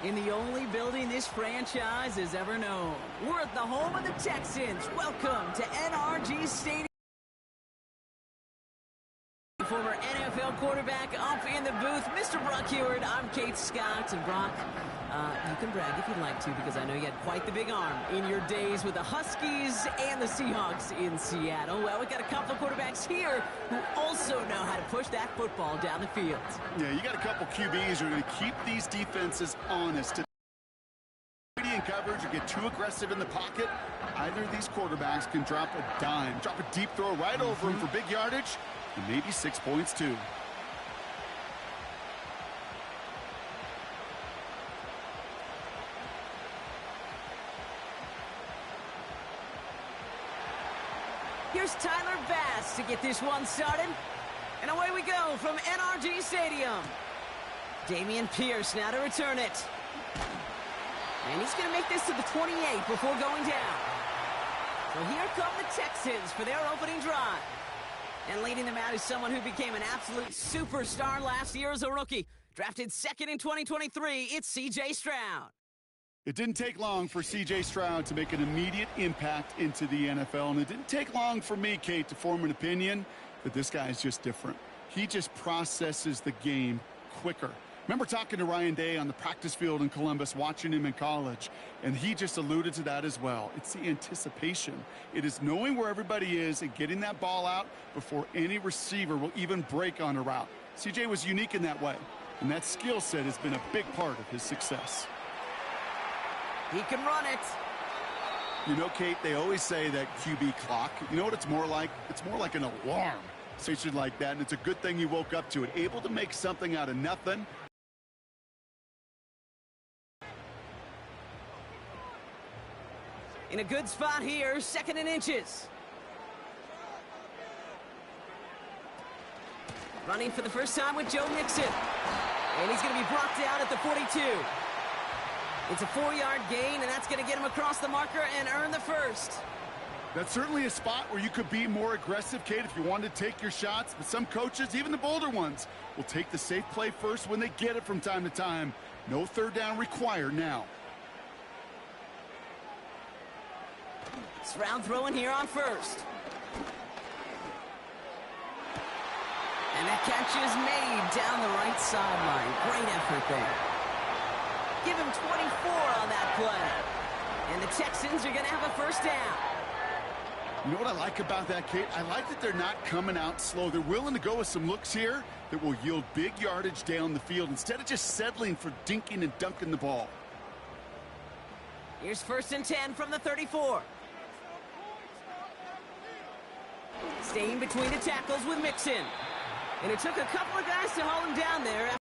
In the only building this franchise has ever known. We're at the home of the Texans. Welcome to NRG Stadium. Former NFL quarterback up in the booth, Mr. Brock Heward. I'm Kate Scott. And Brock, you can brag if you'd like to, because I know you had quite the big arm in your days with the Huskies and the Seahawks in Seattle. Well, we've got a couple of quarterbacks here who also know how to push that football down the field. Yeah, you got a couple QBs who are going to keep these defenses honest. In coverage or get too aggressive in the pocket, either of these quarterbacks can drop a dime, drop a deep throw right over him for big yardage, and maybe 6 points too. Here's Tyler Bass to get this one started. And away we go from NRG Stadium. Damian Pierce now to return it. And he's going to make this to the 28 before going down. So here come the Texans for their opening drive. And leading them out is someone who became an absolute superstar last year as a rookie. Drafted second in 2023, it's C.J. Stroud. It didn't take long for C.J. Stroud to make an immediate impact into the NFL. And it didn't take long for me, Kate, to form an opinion that this guy is just different. He just processes the game quicker. Remember talking to Ryan Day on the practice field in Columbus, watching him in college, and he just alluded to that as well. It's the anticipation. It is knowing where everybody is and getting that ball out before any receiver will even break on a route. CJ was unique in that way, and that skill set has been a big part of his success. He can run it. You know, Kate, they always say that QB clock. You know what it's more like? It's more like an alarm station like that, and it's a good thing you woke up to it. Able to make something out of nothing. In a good spot here, second and inches. Running for the first time with Joe Mixon. And he's going to be brought down at the 42. It's a 4-yard gain, and that's going to get him across the marker and earn the first. That's certainly a spot where you could be more aggressive, Kate, if you wanted to take your shots. But some coaches, even the bolder ones, will take the safe play first when they get it from time to time. No third down required now. Stroud throwing here on first. And that catch is made down the right sideline. Great effort there. Give him 24 on that play. And the Texans are going to have a first down. You know what I like about that, Kate? I like that they're not coming out slow. They're willing to go with some looks here that will yield big yardage down the field instead of just settling for dinking and dunking the ball. Here's first and 10 from the 34. Staying between the tackles with Mixon. And it took a couple of guys to haul him down there.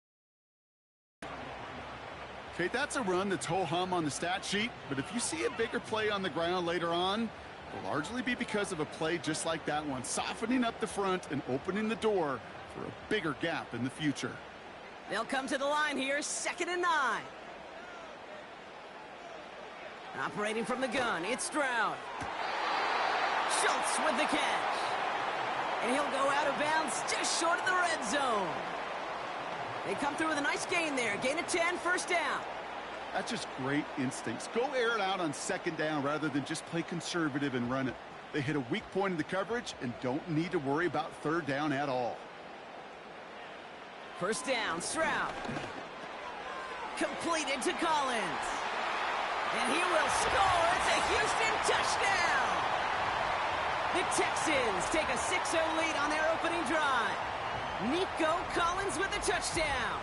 Okay, that's a run that's ho-hum on the stat sheet, but if you see a bigger play on the ground later on, it'll largely be because of a play just like that one, softening up the front and opening the door for a bigger gap in the future. They'll come to the line here, second and 9. Operating from the gun, it's Stroud. Schultz with the catch. And he'll go out of bounds just short of the red zone. They come through with a nice gain there. Gain of 10, first down. That's just great instincts. Go air it out on second down rather than just play conservative and run it. They hit a weak point in the coverage and don't need to worry about third down at all. First down, Stroud. Completed to Collins. And he will score. It's a Houston touchdown. The Texans take a 6-0 lead on their opening drive. Nico Collins with the touchdown.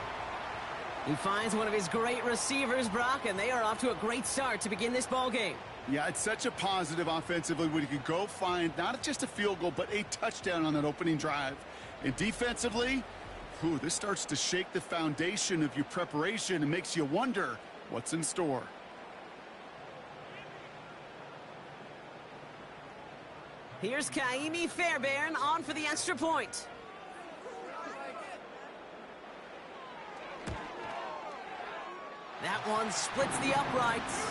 He finds one of his great receivers, Brock, and they are off to a great start to begin this ball game. Yeah, it's such a positive offensively when you can go find not just a field goal, but a touchdown on that opening drive. And defensively, this starts to shake the foundation of your preparation and makes you wonder what's in store. Here's Kaimi Fairbairn on for the extra point. That one splits the uprights.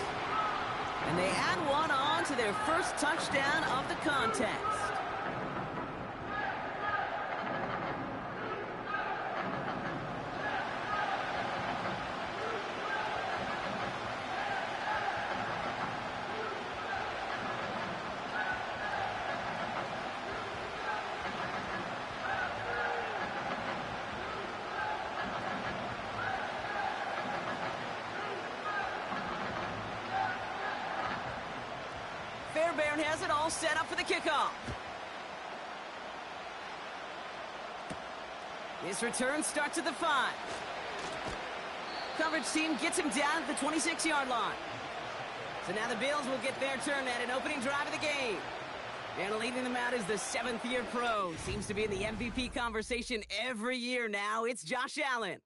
And they add one on to their first touchdown of the contest. Tyler Baird has it all set up for the kickoff. His return starts at the 5. Coverage team gets him down at the 26-yard line. So now the Bills will get their turn at an opening drive of the game. And leading them out is the 7th-year pro. Seems to be in the MVP conversation every year now. It's Josh Allen.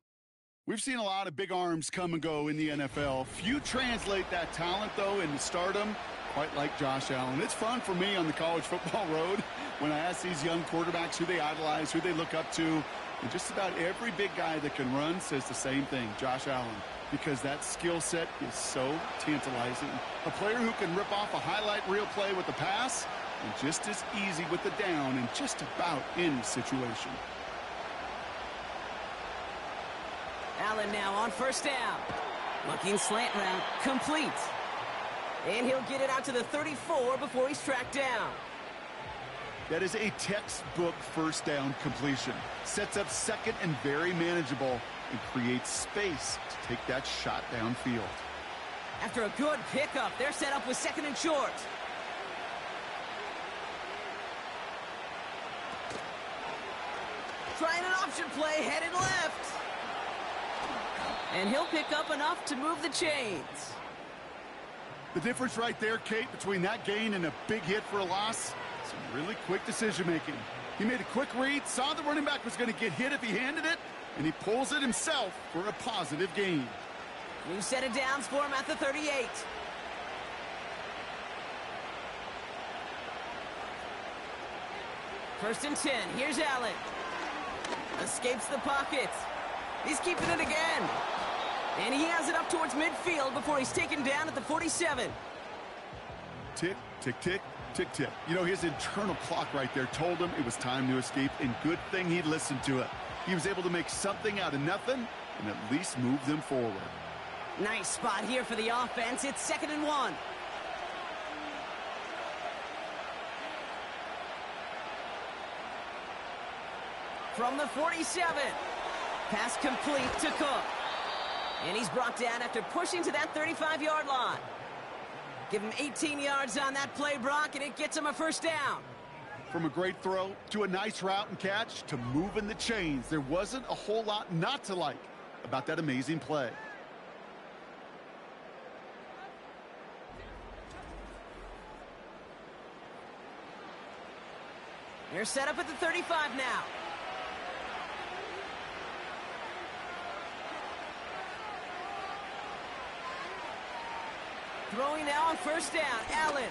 We've seen a lot of big arms come and go in the NFL. Few translate that talent, though, into stardom, quite like Josh Allen. It's fun for me on the college football road when I ask these young quarterbacks who they idolize, who they look up to. And just about every big guy that can run says the same thing, Josh Allen, because that skill set is so tantalizing. A player who can rip off a highlight reel play with the pass and just as easy with the down in just about any situation. Allen now on first down. Looking slant route, complete. And he'll get it out to the 34 before he's tracked down. That is a textbook first down completion. Sets up second and very manageable and creates space to take that shot downfield. After a good pickup, they're set up with second and short. Trying an option play, headed left. And he'll pick up enough to move the chains. The difference right there, Kate, between that gain and a big hit for a loss, some really quick decision-making. He made a quick read, saw the running back was going to get hit if he handed it, and he pulls it himself for a positive gain. New set of downs for him at the 38. First and 10. Here's Allen. Escapes the pocket. He's keeping it again. And he has it up towards midfield before he's taken down at the 47. Tick, tick, tick, tick, tick. You know, his internal clock right there told him it was time to escape, and good thing he listened to it. He was able to make something out of nothing and at least move them forward. Nice spot here for the offense. It's second and 1. From the 47. Pass complete to Cook. And he's brought down after pushing to that 35-yard line. Give him 18 yards on that play, Brock, and it gets him a first down. From a great throw to a nice route and catch to moving the chains, there wasn't a whole lot not to like about that amazing play. They're set up at the 35 now. Throwing now on first down, Allen.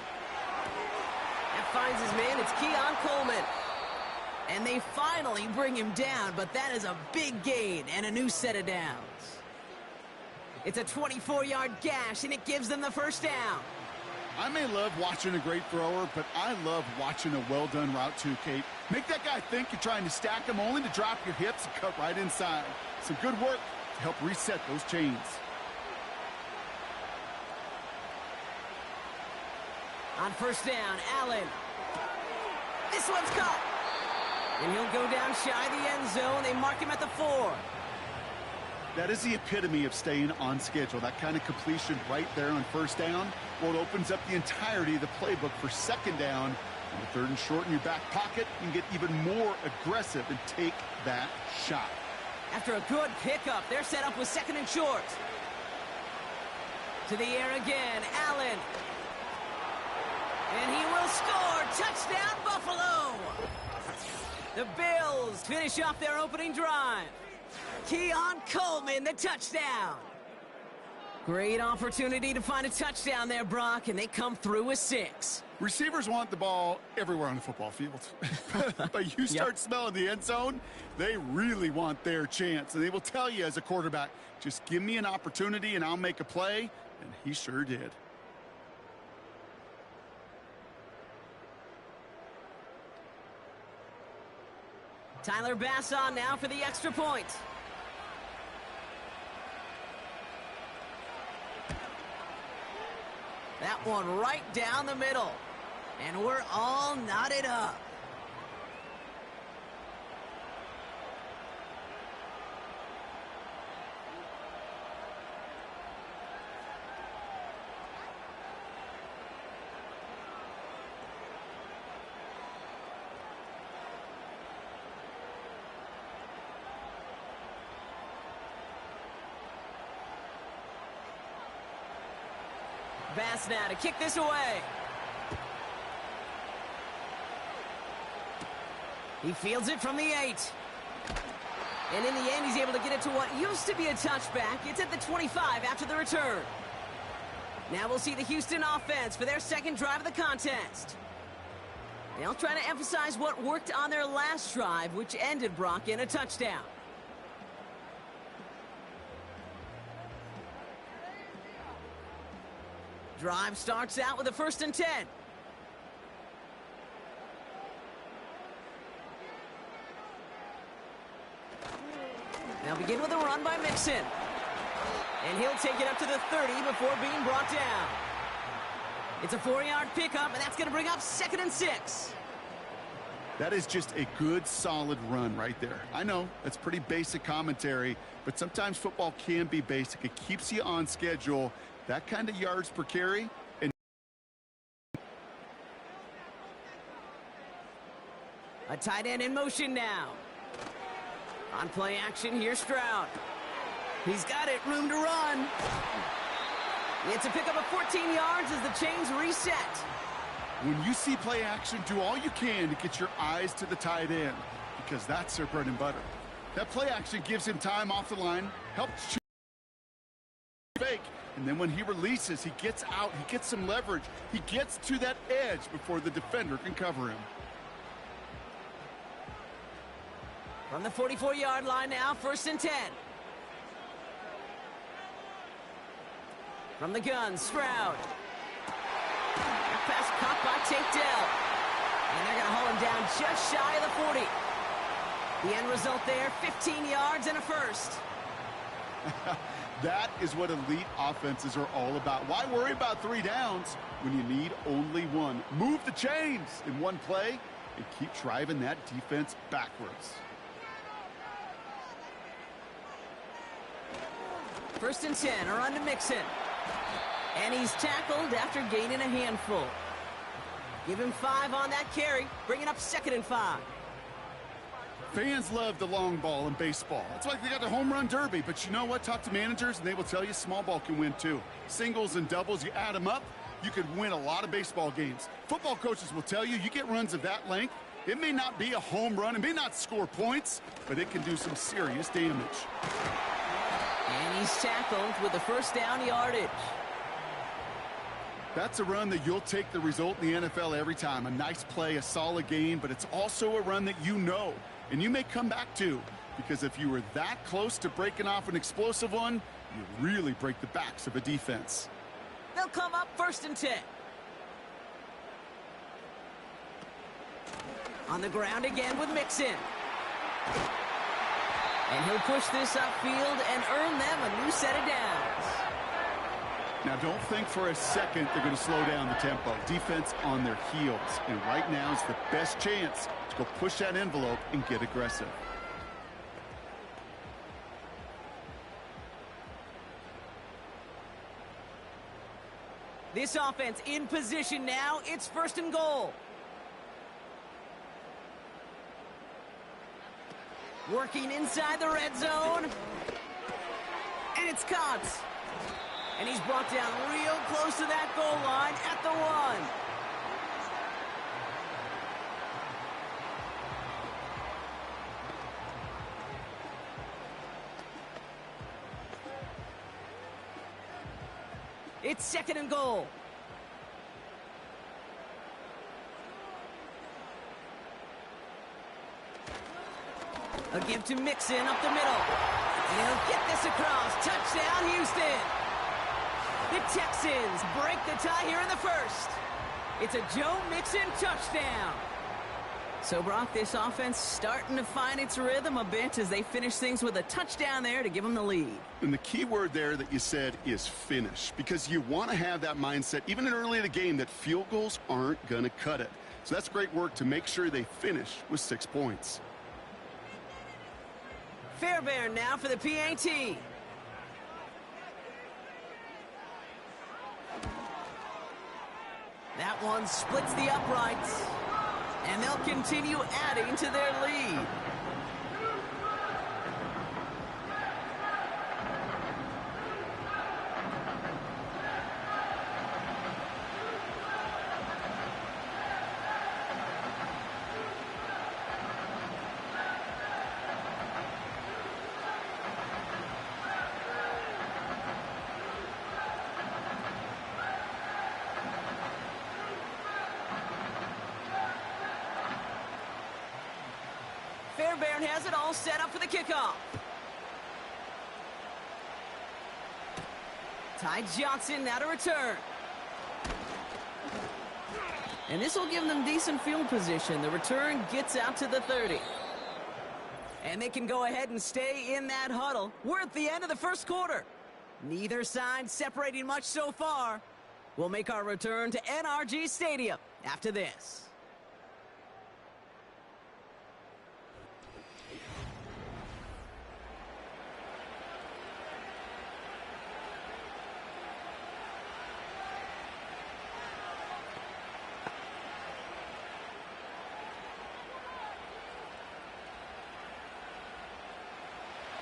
That finds his man, it's Keon Coleman. And they finally bring him down, but that is a big gain and a new set of downs. It's a 24-yard gash, and it gives them the first down. I may love watching a great thrower, but I love watching a well-done route too, Kate. Make that guy think you're trying to stack him only to drop your hips and cut right inside. Some good work to help reset those chains. On first down, Allen. This one's caught. And he'll go down shy of the end zone. They mark him at the 4. That is the epitome of staying on schedule. That kind of completion right there on first down. Well, it opens up the entirety of the playbook for second down. On the third and short in your back pocket, you can get even more aggressive and take that shot. After a good pickup, they're set up with second and short. To the air again, Allen. And he will score. Touchdown, Buffalo. The Bills finish off their opening drive. Keon Coleman, the touchdown. Great opportunity to find a touchdown there, Brock, and they come through with 6. Receivers want the ball everywhere on the football field. But you start smelling the end zone, they really want their chance. And they will tell you as a quarterback, just give me an opportunity and I'll make a play. And he sure did. Tyler Bass on now for the extra point. That one right down the middle. And we're all knotted up. Bass now to kick this away. He fields it from the 8. And in the end, he's able to get it to what used to be a touchback. It's at the 25 after the return. Now we'll see the Houston offense for their second drive of the contest. They'll try to emphasize what worked on their last drive, which ended, Brock, in a touchdown. Drive starts out with a 1st and 10. Now begin with a run by Mixon. And he'll take it up to the 30 before being brought down. It's a 4-yard pickup, and that's going to bring up 2nd and 6. That is just a good, solid run right there. I know, that's pretty basic commentary, but sometimes football can be basic. It keeps you on schedule. That kind of yards per carry. And a tight end in motion now. On play action, here's Stroud. He's got it, room to run. It's a pickup of 14 yards as the chains reset. When you see play action, do all you can to get your eyes to the tight end, because that's their bread and butter. That play action gives him time off the line, helps fake, and then when he releases, he gets out, he gets some leverage, he gets to that edge before the defender can cover him. From the 44-yard line now, 1st and 10. From the gun, Stroud. That pass caught by Tate Dell. And they're going to haul him down just shy of the 40. The end result there, 15 yards and a 1st. That is what elite offenses are all about. Why worry about 3 downs when you need only 1? Move the chains in one play and keep driving that defense backwards. 1st and 10, a run to Mixon. And he's tackled after gaining a handful. Give him 5 on that carry, bringing up 2nd and 5. Fans love the long ball in baseball. It's like they got the home run derby, but you know what? Talk to managers, and they will tell you small ball can win too. Singles and doubles, you add them up, you could win a lot of baseball games. Football coaches will tell you get runs of that length. It may not be a home run, it may not score points, but it can do some serious damage. And he's tackled with the 1st down yardage. That's a run that you'll take the result in the NFL every time. A nice play, a solid game, but it's also a run that you know, and you may come back to, because if you were that close to breaking off an explosive one, you really break the backs of a defense. They'll come up 1st and 10. On the ground again with Mixon. And he'll push this upfield and earn them a new set of downs. Now, don't think for a second they're going to slow down the tempo. Defense on their heels. And right now is the best chance to go push that envelope and get aggressive. This offense in position now. It's 1st and goal. Working inside the red zone. And it's caught. And he's brought down real close to that goal line at the 1. It's 2nd and goal. A give to Mixon up the middle. And he'll get this across. Touchdown, Houston. The Texans break the tie here in the 1st. It's a Joe Mixon touchdown. So, Brock, this offense starting to find its rhythm a bit as they finish things with a touchdown there to give them the lead. And the key word there that you said is finish, because you want to have that mindset, even early in the game, that field goals aren't going to cut it. So that's great work to make sure they finish with 6 points. Fairbairn now for the PAT. That one splits the uprights. And they'll continue adding to their lead. Bear has it all set up for the kickoff. Ty Johnson now to return. And this will give them decent field position. The return gets out to the 30. And they can go ahead and stay in that huddle. We're at the end of the first quarter. Neither side separating much so far. We'll make our return to NRG Stadium after this.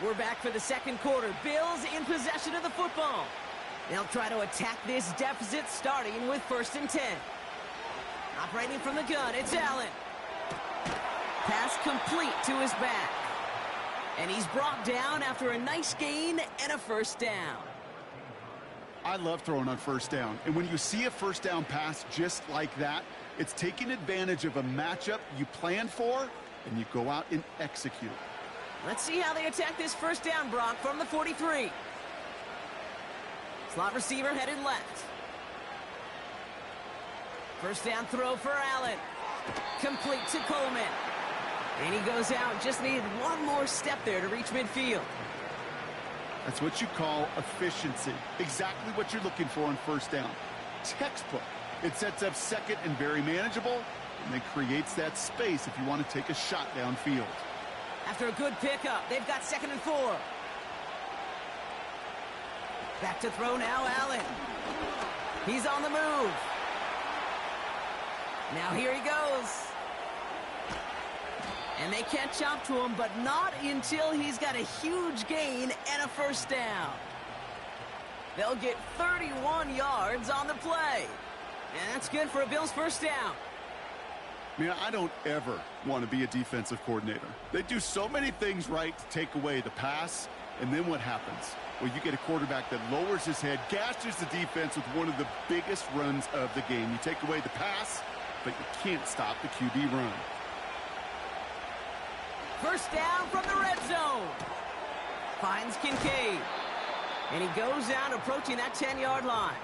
We're back for the second quarter. Bills in possession of the football. They'll try to attack this deficit starting with 1st and 10. Operating from the gun, it's Allen. Pass complete to his back. And he's brought down after a nice gain and a first down. I love throwing on first down. And when you see a first down pass just like that, it's taking advantage of a matchup you plan for, and you go out and execute. Let's see how they attack this first down, Brock, from the 43. Slot receiver headed left. First down throw for Allen. Complete to Coleman. And he goes out. Just needed one more step there to reach midfield. That's what you call efficiency. Exactly what you're looking for on first down. Textbook. It sets up second and very manageable, and then creates that space if you want to take a shot downfield. After a good pickup, they've got 2nd and 4. Back to throw now, Allen. He's on the move. Now here he goes. And they catch up to him, but not until he's got a huge gain and a first down. They'll get 31 yards on the play. And that's good for a Bills first down. Man, I don't ever want to be a defensive coordinator. They do so many things right to take away the pass, and then what happens? Well, you get a quarterback that lowers his head, gashes the defense with one of the biggest runs of the game. You take away the pass, but you can't stop the QB run. First down from the red zone. Finds Kincaid. And he goes out approaching that 10-yard line.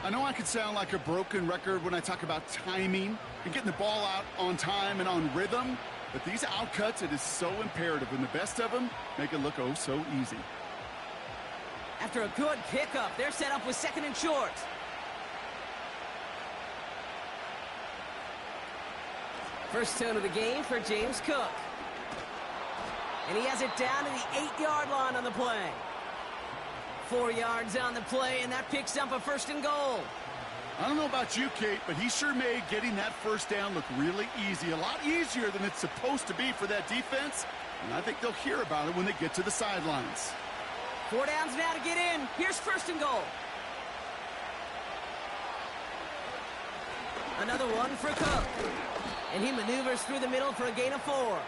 I know I could sound like a broken record when I talk about timing and getting the ball out on time and on rhythm, but these outcuts, it is so imperative, and the best of them make it look oh so easy. After a good pickup, they're set up with 2nd and short. First tone of the game for James Cook. And he has it down to the 8-yard line on the play. 4 yards on the play, and that picks up a 1st and goal. I don't know about you, Kate, but he sure made getting that first down look really easy. A lot easier than it's supposed to be for that defense. And I think they'll hear about it when they get to the sidelines. 4 downs now to get in. Here's 1st and goal. Another one for Cook. And he maneuvers through the middle for a gain of 4.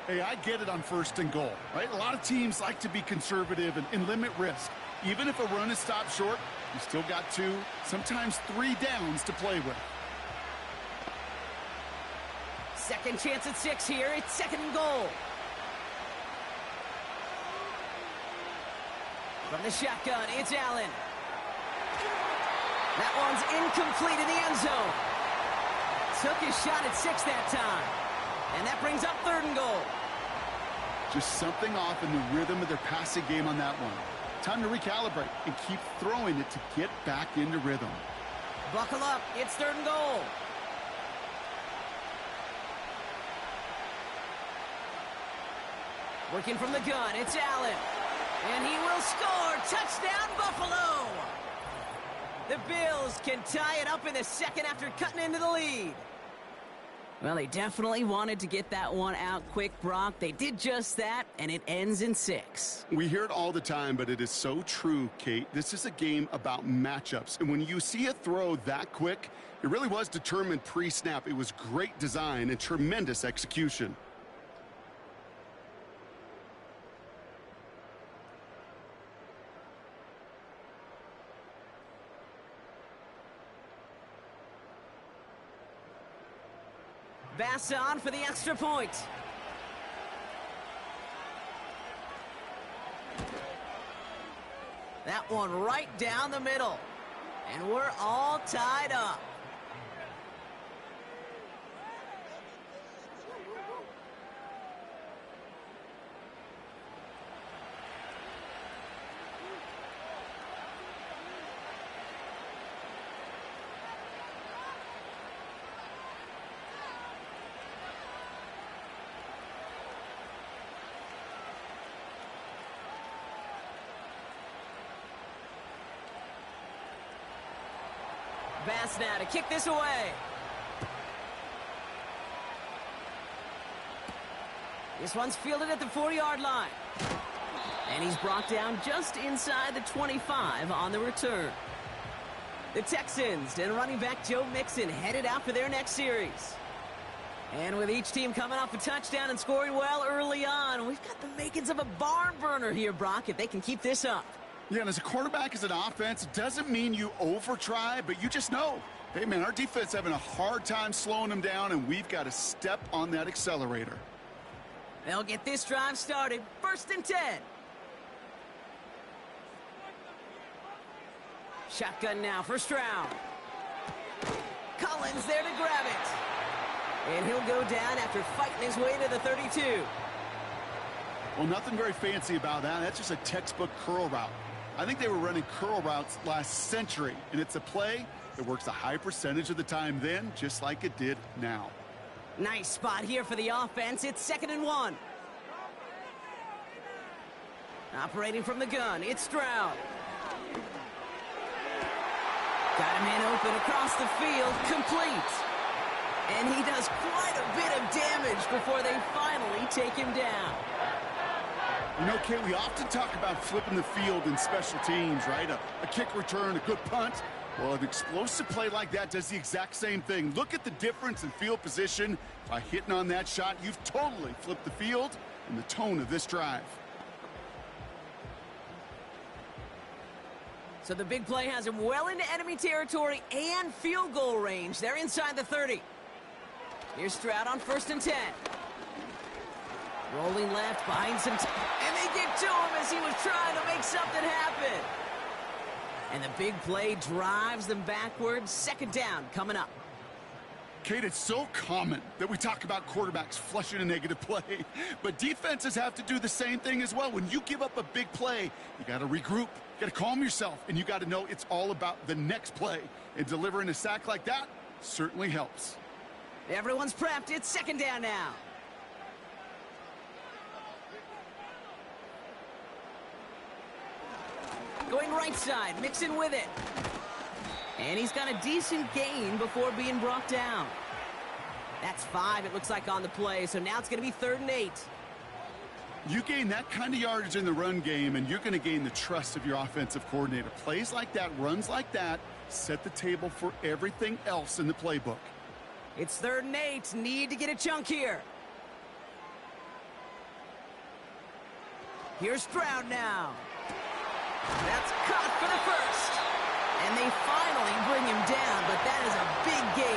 Hey, I get it on 1st and goal, right? A lot of teams like to be conservative and limit risk. Even if a run is stopped short, you still got 2, sometimes 3 downs to play with. Second chance at 6 here. It's 2nd and goal. From the shotgun, it's Allen. That one's incomplete in the end zone. Took his shot at 6 that time. And that brings up 3rd and goal. Just something off in the rhythm of their passing game on that one. Time to recalibrate and keep throwing it to get back into rhythm. Buckle up. It's 3rd and goal. Working from the gun, it's Allen. And he will score. Touchdown, Buffalo! The Bills can tie it up in the 2nd after cutting into the lead. Well, they definitely wanted to get that one out quick, Brock. They did just that, and it ends in 6. We hear it all the time, but it is so true, Kate. This is a game about matchups. And when you see a throw that quick, it really was determined pre-snap. It was great design and tremendous execution. Bass on for the extra point. That one right down the middle. And we're all tied up. Bass now to kick this away. This one's fielded at the 40-yard line. And he's brought down just inside the 25 on the return. The Texans and running back Joe Mixon headed out for their next series. And with each team coming off a touchdown and scoring well early on, we've got the makings of a barn burner here, Brock, if they can keep this up. Yeah, and as a quarterback, as an offense, it doesn't mean you over-try, but you just know, hey, man, our defense having a hard time slowing them down, and we've got to step on that accelerator. They'll get this drive started. 1st and 10. Shotgun now for Stroud. Collins there to grab it. And he'll go down after fighting his way to the 32. Well, nothing very fancy about that. That's just a textbook curl route. I think they were running curl routes last century, and it's a play that works a high percentage of the time then, just like it did now. Nice spot here for the offense. It's 2nd and 1. Operating from the gun, it's Stroud. Got him in open across the field, complete. And he does quite a bit of damage before they finally take him down. You know, Kate, we often talk about flipping the field in special teams, right? A kick return, a good punt. Well, an explosive play like that does the exact same thing. Look at the difference in field position. By hitting on that shot, you've totally flipped the field and the tone of this drive. So the big play has him well into enemy territory and field goal range. They're inside the 30. Here's Stroud on 1st and 10. Rolling left behind some and they get to him as he was trying to make something happen. And the big play drives them backwards. 2nd down coming up. Kate, it's so common that we talk about quarterbacks flushing a negative play, but defenses have to do the same thing as well. When you give up a big play, you got to regroup, you got to calm yourself, and you got to know it's all about the next play. And delivering a sack like that certainly helps. Everyone's prepped. It's 2nd down now. Going right side, Mixon with it. And he's got a decent gain before being brought down. That's 5, it looks like, on the play, so now it's going to be 3rd and 8. You gain that kind of yardage in the run game, and you're going to gain the trust of your offensive coordinator. Plays like that, runs like that, set the table for everything else in the playbook. It's 3rd and 8. Need to get a chunk here. Here's Stroud now. That's caught for the 1st. And they finally bring him down, but that is a big gain.